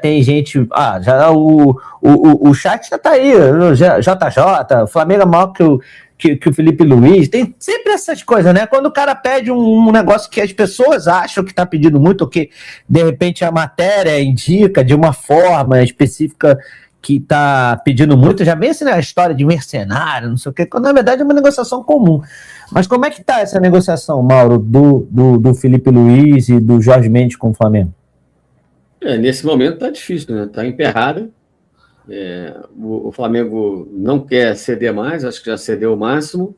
tem gente... o chat já tá aí, o JJ, o Flamengo é maior que o Felipe Luiz, tem sempre essas coisas, né? Quando o cara pede um negócio que as pessoas acham que tá pedindo muito, ou que de repente a matéria indica de uma forma específica que tá pedindo muito, já vem assim, né, a história de mercenário, não sei o quê, quando na verdade é uma negociação comum. Mas como é que tá essa negociação, Mauro, do Felipe Luiz e do Jorge Mendes com o Flamengo? Nesse momento tá difícil, né? Tá emperrada. O Flamengo não quer ceder mais, acho que já cedeu o máximo.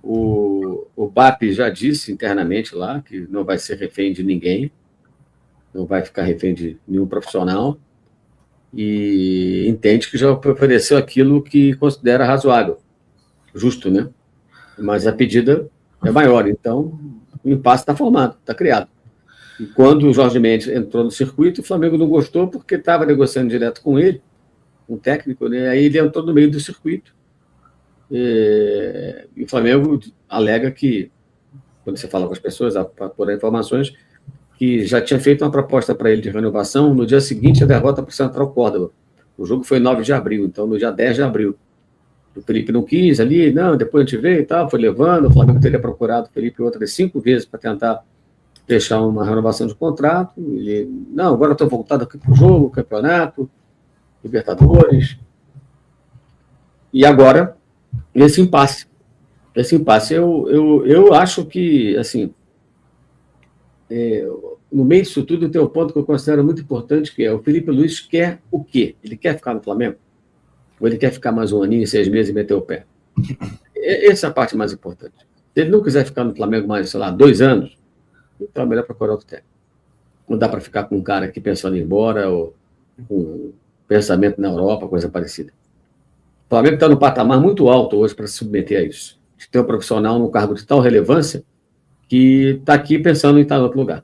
O BAP já disse internamente lá que não vai ser refém de ninguém, não vai ficar refém de nenhum profissional, e entende que já ofereceu aquilo que considera razoável, justo, né? Mas a pedida é maior, então o impasse está formado, está criado. E quando o Jorge Mendes entrou no circuito, o Flamengo não gostou porque estava negociando direto com ele, um técnico, né? Aí ele entrou no meio do circuito. E o Flamengo alega que, quando você fala com as pessoas, para por informações, que já tinha feito uma proposta para ele de renovação no dia seguinte à derrota para o Central Córdoba. O jogo foi 9 de abril, então no dia 10 de abril. O Felipe não quis ali, não, depois a gente vê e tal, foi levando, o Flamengo teria procurado o Felipe outras 5 vezes para tentar fechar uma renovação de contrato. Ele, não, agora estou voltado aqui para o jogo, campeonato, Libertadores. E agora, esse impasse. Eu acho que, assim, no meio disso tudo tem um ponto que eu considero muito importante, que é o Felipe Luiz quer o quê? Ele quer ficar no Flamengo? Ou ele quer ficar mais um aninho, 6 meses e meter o pé? Essa é a parte mais importante. Se ele não quiser ficar no Flamengo mais, sei lá, 2 anos, então é melhor procurar outro técnico. Não dá para ficar com um cara aqui pensando em ir embora, ou com pensamento na Europa, coisa parecida. O Flamengo está num patamar muito alto hoje para se submeter a isso. De ter um profissional num cargo de tal relevância que está aqui pensando em estar em outro lugar.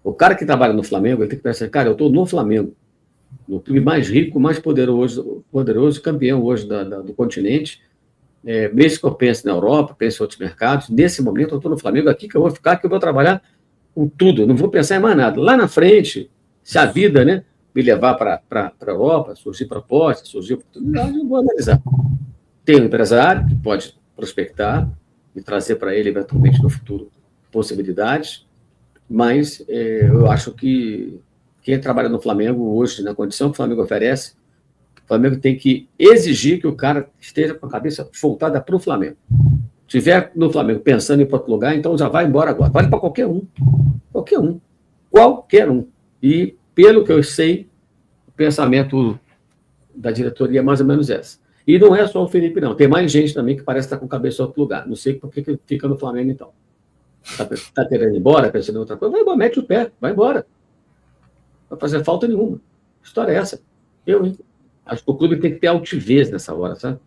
O cara que trabalha no Flamengo, ele tem que pensar, cara, eu estou no Flamengo, no clube mais rico, mais poderoso campeão hoje do continente, mesmo que eu pense na Europa, pense em outros mercados, nesse momento eu estou no Flamengo, aqui que eu vou ficar, que eu vou trabalhar com tudo, não vou pensar em mais nada. Lá na frente, se a vida, né, me levar para a Europa, surgir propostas, surgir oportunidade, eu vou analisar. Tem um empresário que pode prospectar e trazer para ele, eventualmente, no futuro, possibilidades, mas eu acho que quem trabalha no Flamengo hoje, na condição que o Flamengo oferece, o Flamengo tem que exigir que o cara esteja com a cabeça voltada para o Flamengo. Se estiver no Flamengo pensando em ir para outro lugar, então já vai embora agora. Vale para qualquer um. Qualquer um. Qualquer um. E, pelo que eu sei, o pensamento da diretoria é mais ou menos essa. E não é só o Felipe, não. Tem mais gente também que parece estar com a cabeça em outro lugar. Não sei por que fica no Flamengo, então. Está querendo ir embora, pensando em outra coisa? Vai embora, mete o pé, vai embora. Não vai fazer falta nenhuma. A história é essa. Acho que o clube tem que ter altivez nessa hora, sabe?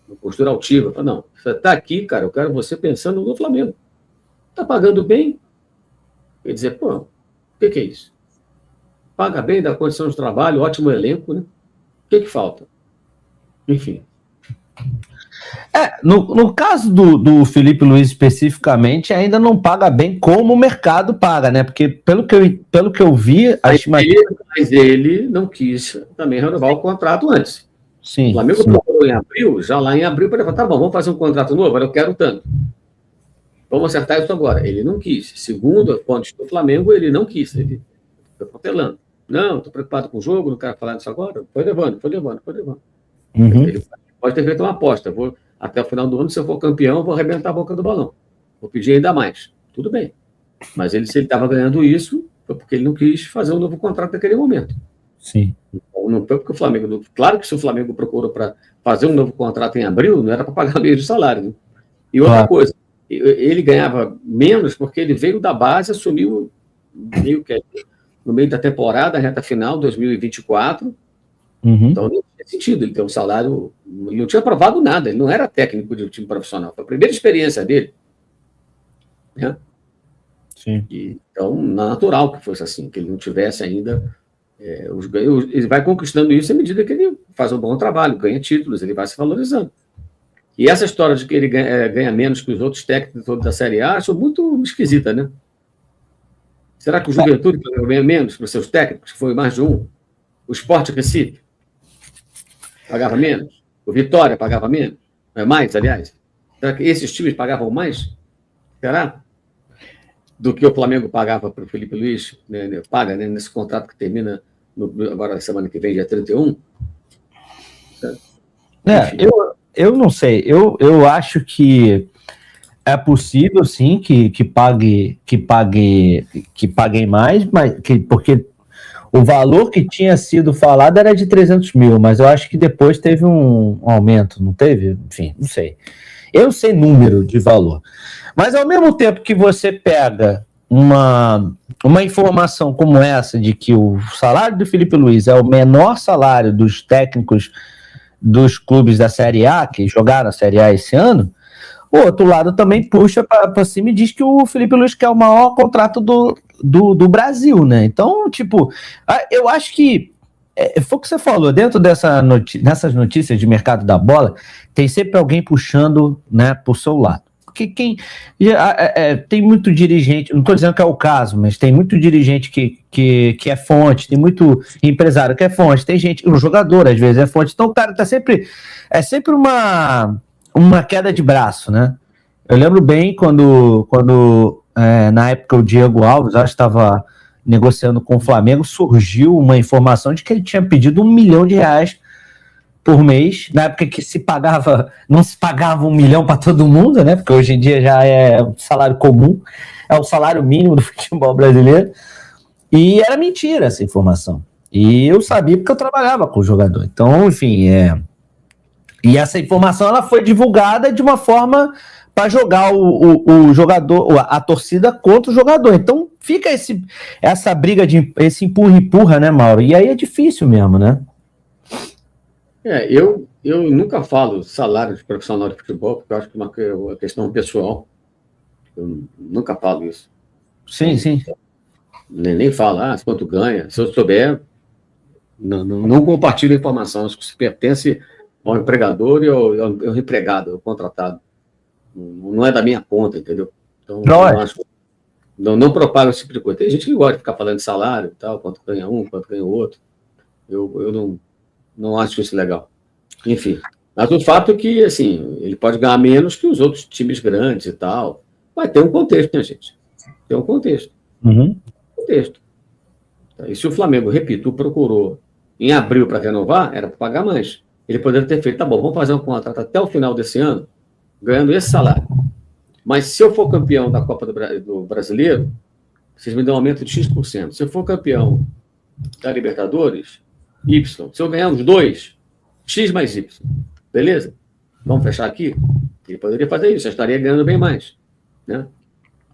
Uma postura altiva. Não, você está aqui, cara, eu quero você pensando no Flamengo. Está pagando bem? Quer dizer, o que é isso? Paga bem, dá condição de trabalho, ótimo elenco, né? O que falta? Enfim. No caso do Felipe Luiz especificamente, ainda não paga bem como o mercado paga, né? Porque pelo que eu vi, mas ele não quis também renovar o contrato antes. Sim. O Flamengo procurou em abril, já lá em abril, para ele falar, tá bom, vamos fazer um contrato novo, eu quero tanto. Vamos acertar isso agora. Ele não quis. Segundo a fonte do Flamengo, ele não quis. Ele foi protelando. Não, estou preocupado com o jogo, não quero falar disso agora. Foi levando. Uhum. Ele pode ter feito uma aposta. Até o final do ano, se eu for campeão, vou arrebentar a boca do balão. Vou pedir ainda mais. Tudo bem. Mas se ele estava ganhando isso, foi porque ele não quis fazer um novo contrato naquele momento. Sim. Então, não foi porque o Flamengo... Claro que se o Flamengo procurou para fazer um novo contrato em abril, não era para pagar meio de salário. Né? E outra coisa, ele ganhava menos porque ele veio da base, assumiu meio que no meio da temporada, reta final, 2024. Uhum. Então, não tinha sentido ele ter um salário... Ele não tinha provado nada, ele não era técnico de um time profissional. Foi a primeira experiência dele. Né? Sim. Então, natural que fosse assim, que ele não tivesse ainda... ele vai conquistando isso à medida que ele faz um bom trabalho, ganha títulos, ele vai se valorizando. E essa história de que ele ganha menos que os outros técnicos da Série A, acho muito esquisita, né? Será que o Juventude ganha menos para os seus técnicos? Foi mais de um? Sport Recife pagava menos? O Vitória pagava menos? Mais, aliás? Será que esses times pagavam mais? Será? Do que o Flamengo pagava para o Felipe Luiz, né, paga, né, nesse contrato que termina agora semana que vem, dia 31? Eu não sei. Eu acho que é possível, sim, que paguem mais, porque o valor que tinha sido falado era de 300 mil, mas eu acho que depois teve um aumento, não teve? Enfim, não sei. Eu sei número de valor. Mas ao mesmo tempo que você pega uma informação como essa, de que o salário do Felipe Luiz é o menor salário dos técnicos dos clubes da Série A, que jogaram a Série A esse ano, o outro lado também puxa para cima e diz que o Felipe Luiz quer o maior contrato do Brasil, né? Então, tipo, eu acho que foi o que você falou, dentro dessas notícias de mercado da bola, tem sempre alguém puxando, né, por seu lado. Porque tem muito dirigente, não estou dizendo que é o caso, mas tem muito dirigente que é fonte, tem muito empresário que é fonte, tem gente, um jogador às vezes é fonte, então o cara tá sempre, é sempre uma queda de braço, né? Eu lembro bem quando na época o Diego Alves, acho que estava negociando com o Flamengo, surgiu uma informação de que ele tinha pedido R$1 milhão por mês, na época que não se pagava 1 milhão para todo mundo, né? Porque hoje em dia já é um salário comum, é o salário mínimo do futebol brasileiro. E era mentira essa informação. E eu sabia porque eu trabalhava com o jogador. Então, enfim, e essa informação ela foi divulgada de uma forma para jogar o jogador, a torcida contra o jogador. Então fica essa briga esse empurra-empurra, né, Mauro? E aí é difícil mesmo, né? Eu nunca falo salário de profissional de futebol, porque eu acho que é uma questão pessoal. Eu nunca falo isso. Sim, sim. Nem falo, quanto ganha. Se eu souber, não compartilho a informação. Acho que isso pertence ao empregador e ao empregado, ao contratado. Não é da minha conta, entendeu? Então, não propago esse tipo de coisa. Tem gente que gosta de ficar falando de salário e tal, quanto ganha um, quanto ganha o outro. Eu não acho isso legal. Enfim, mas o fato é que, assim, ele pode ganhar menos que os outros times grandes e tal. Mas tem um contexto, né, gente? Tem um contexto. Uhum. Contexto. E se o Flamengo, repito, o procurou em abril para renovar, era para pagar mais. Ele poderia ter feito, tá bom, vamos fazer um contrato até o final desse ano, ganhando esse salário. Mas se eu for campeão da Copa do Brasileiro, vocês me dão um aumento de X%. Se eu for campeão da Libertadores, Y. Se eu ganhar os dois, X mais Y. Beleza? Vamos fechar aqui? Ele poderia fazer isso, eu estaria ganhando bem mais. Né?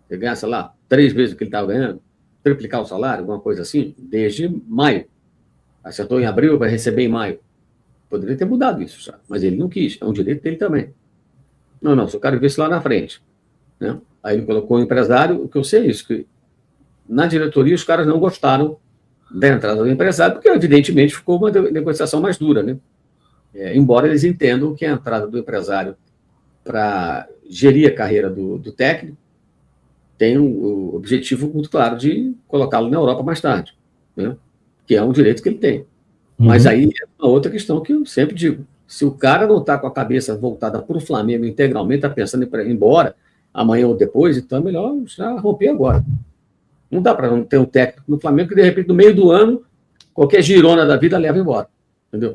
Ele ganha, sei lá, 3 vezes o que ele estava ganhando, triplicar o salário, alguma coisa assim, desde maio. Acertou em abril, vai receber em maio. Poderia ter mudado isso já, mas ele não quis, é um direito dele também. Não, se eu quero ver isso lá na frente. Né? Aí ele colocou o empresário, o que eu sei é isso, que na diretoria os caras não gostaram da entrada do empresário, porque evidentemente ficou uma negociação mais dura, né? Embora eles entendam que a entrada do empresário para gerir a carreira do técnico tem o objetivo muito claro de colocá-lo na Europa mais tarde, né? Que é um direito que ele tem. Mas aí é uma outra questão que eu sempre digo, se o cara não está com a cabeça voltada para o Flamengo integralmente, está pensando em ir embora amanhã ou depois, então é melhor já romper agora. Não dá para não ter um técnico no Flamengo que, de repente, no meio do ano, qualquer girona da vida leva embora. Entendeu?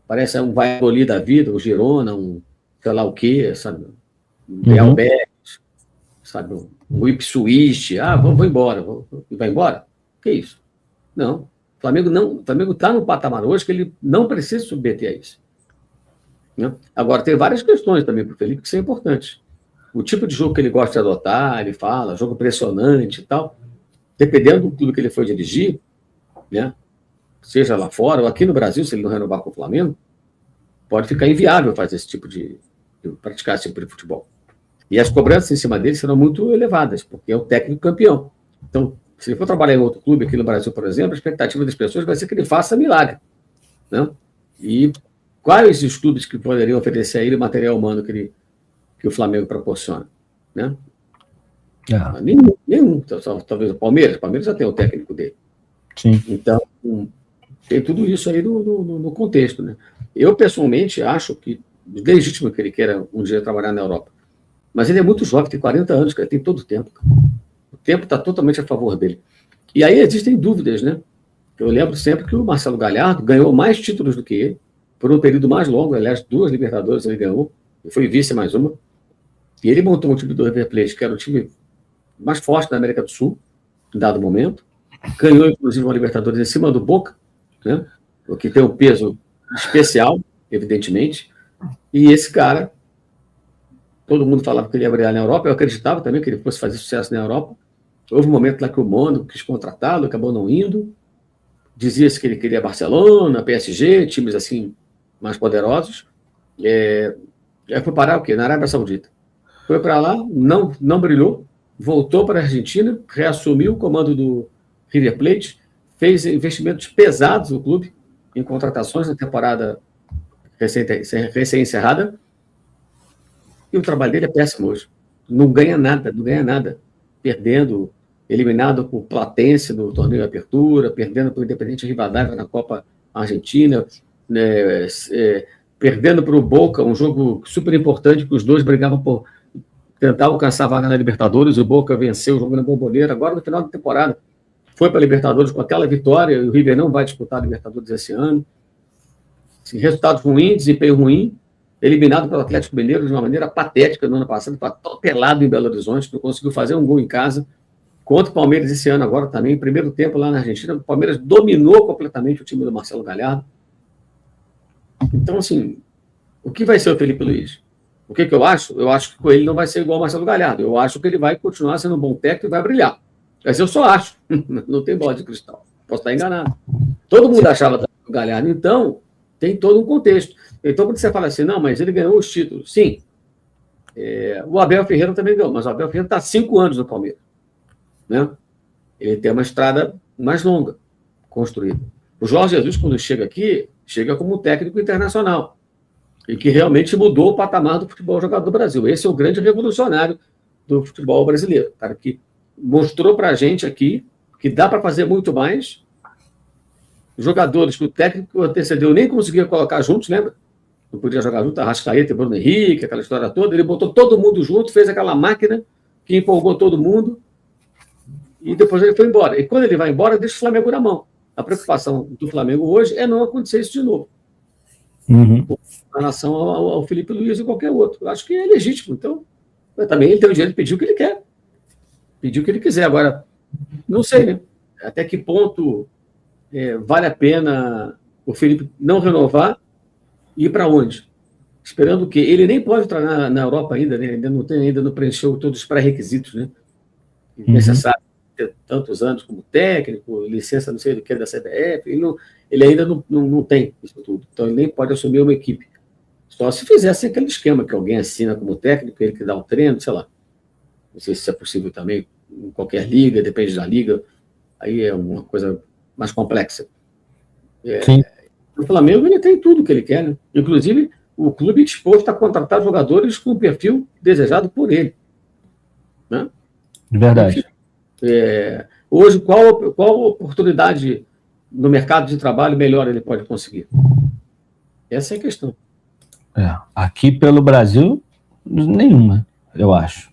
Parece um Valladolid da vida, um Girona, um sei lá o quê, sabe? Um Real Betis, sabe? Um Ipswich. Vou embora. E vai embora? Que isso? Não. O Flamengo está num patamar hoje que ele não precisa se submeter a isso. Né? Agora, tem várias questões também para o Felipe que são importantes. O tipo de jogo que ele gosta de adotar, ele fala, jogo pressionante e tal, dependendo do clube que ele for dirigir, né, seja lá fora ou aqui no Brasil, se ele não renovar com o Flamengo, pode ficar inviável fazer esse tipo de praticar esse tipo de futebol. E as cobranças em cima dele serão muito elevadas, porque é o técnico campeão. Então, se ele for trabalhar em outro clube aqui no Brasil, por exemplo, a expectativa das pessoas vai ser que ele faça milagre. Né? E quais os clubes que poderiam oferecer a ele o material humano que o Flamengo proporciona, né? Nenhum. Talvez o Palmeiras já tem o técnico dele. Sim. Então, Tem tudo isso aí no contexto, né? Eu, pessoalmente, acho que legítimo que ele queira um dia trabalhar na Europa. Mas ele é muito jovem, tem 40 anos, cara, tem todo o tempo. O tempo está totalmente a favor dele. E aí existem dúvidas, né? Eu lembro sempre que o Marcelo Galhardo ganhou mais títulos do que ele, por um período mais longo, aliás, 2 Libertadores ele ganhou, e foi vice mais uma. E ele montou um time do River Plate, que era o time mais forte da América do Sul, em dado momento. Ganhou, inclusive, uma Libertadores em cima do Boca, né? O que tem um peso especial, evidentemente. E esse cara, todo mundo falava que ele ia brilhar na Europa, eu acreditava também que ele fosse fazer sucesso na Europa. Houve um momento lá que o Mônaco quis contratá-lo, acabou não indo. Dizia-se que ele queria Barcelona, PSG, times assim mais poderosos. Foi parar o quê? Na Arábia Saudita. Foi para lá, não brilhou, voltou para a Argentina, reassumiu o comando do River Plate, fez investimentos pesados no clube, em contratações na temporada recém-encerrada, e o trabalho dele é péssimo hoje. Não ganha nada. Perdendo, eliminado por Platense no torneio de apertura, perdendo por Independiente Rivadavia na Copa Argentina, né, perdendo para o Boca, um jogo super importante, que os dois brigavam por tentar alcançar a vaga na Libertadores, o Boca venceu o jogo na Bomboneira, agora no final da temporada foi para a Libertadores com aquela vitória, e o River não vai disputar a Libertadores esse ano. Assim, resultados ruins, desempenho ruim, eliminado pelo Atlético Mineiro de uma maneira patética no ano passado, foi atropelado em Belo Horizonte, não conseguiu fazer um gol em casa, contra o Palmeiras esse ano agora também, primeiro tempo lá na Argentina, o Palmeiras dominou completamente o time do Marcelo Galhardo. Então, assim, o que vai ser o Felipe Luiz? O que eu acho? Eu acho que com ele não vai ser igual ao Marcelo Galhardo. Eu acho que ele vai continuar sendo um bom técnico e vai brilhar. Mas eu só acho. Não tem bola de cristal. Posso estar enganado. Todo mundo achava o Galhardo. Então, tem todo um contexto. Então, quando você fala assim, não, mas ele ganhou os títulos. Sim. O Abel Ferreira também ganhou, mas o Abel Ferreira está há 5 anos no Palmeiras. Né? Ele tem uma estrada mais longa construída. O Jorge Jesus, quando chega aqui, chega como um técnico internacional. E que realmente mudou o patamar do futebol jogado no Brasil. Esse é o grande revolucionário do futebol brasileiro. Cara, que mostrou para a gente aqui que dá para fazer muito mais. Jogadores que o técnico antecedeu nem conseguia colocar juntos, lembra? Não podia jogar junto, Arrascaeta, Bruno Henrique, aquela história toda. Ele botou todo mundo junto, fez aquela máquina que empolgou todo mundo e depois ele foi embora. E quando ele vai embora, deixa o Flamengo na mão. A preocupação do Flamengo hoje é não acontecer isso de novo. Em relação ao Felipe Luiz e qualquer outro. Eu acho que é legítimo. Então, também ele tem o direito de pedir o que ele quer. Pedir o que ele quiser. Agora, não sei, né? Até que ponto vale a pena o Felipe não renovar e ir para onde? Esperando o quê? Ele nem pode entrar na Europa ainda, né? Ainda não preencheu todos os pré-requisitos, né? Necessário ter tantos anos como técnico, licença não sei do que da CBF, ele ainda não tem isso tudo. Então, ele nem pode assumir uma equipe. Só se fizesse aquele esquema que alguém assina como técnico, ele que dá o treino, sei lá. Não sei se isso é possível também em qualquer liga, depende da liga. Aí é uma coisa mais complexa. Sim. O Flamengo ele tem tudo que ele quer, né? Inclusive, o clube disposto a contratar jogadores com o perfil desejado por ele. Né? De verdade. Hoje, qual oportunidade no mercado de trabalho melhor ele pode conseguir? Essa é a questão. Aqui pelo Brasil, nenhuma, eu acho.